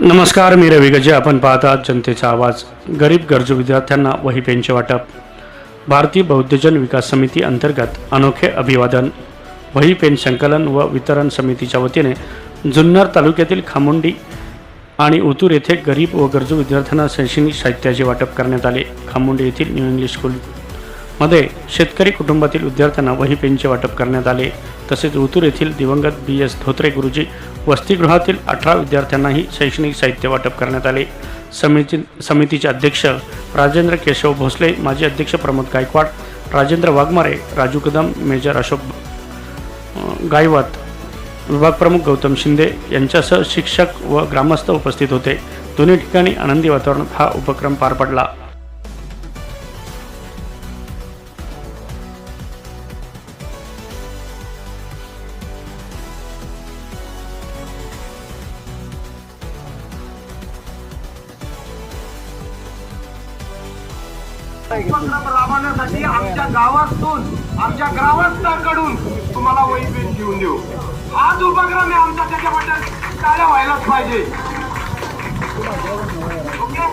नमस्कार, मी रवी गजे. आपण पाहत आहात जनतेचा आवाज. गरीब गरजू विद्यार्थ्यांना वही पेनचे वाटप. भारतीय बौद्धजन विकास समिती अंतर्गत अनोखे अभिवादन. वही पेन संकलन व वितरण समितीच्या वतीने जुन्नर तालुक्यातील खामुंडी आणि उतूर येथे गरीब व गरजू विद्यार्थ्यांना शैक्षणिक साहित्याचे वाटप करण्यात आले. खामुंडी येथील न्यू इंग्लिश स्कूलमध्ये शेतकरी कुटुंबातील विद्यार्थ्यांना वही पेनचे वाटप करण्यात आले. तसेच उतूर येथील दिवंगत BS धोत्रे गुरुजी वसतिगृहातील 18 विद्यार्थ्यांनाही शैक्षणिक साहित्य वाटप करण्यात आले. समितीचे अध्यक्ष राजेंद्र केशव भोसले, माजी अध्यक्ष प्रमोद गायकवाड, राजेंद्र वाघमारे, राजू कदम, मेजर अशोक गायवत, विभाग प्रमुख गौतम शिंदे यांच्यासह शिक्षक व ग्रामस्थ उपस्थित होते. दोन्ही ठिकाणी आनंदी वातावरणात हा उपक्रम पार पडला. उपक्रम राबवण्यासाठी आमच्या गावातून आमच्या ग्रामस्थांकडून तुम्हाला वही पेन घेऊन देऊ. हाच उपक्रम आहे आमचा, त्याच्याबद्दल टाळ्या व्हायलाच पाहिजे. ओके.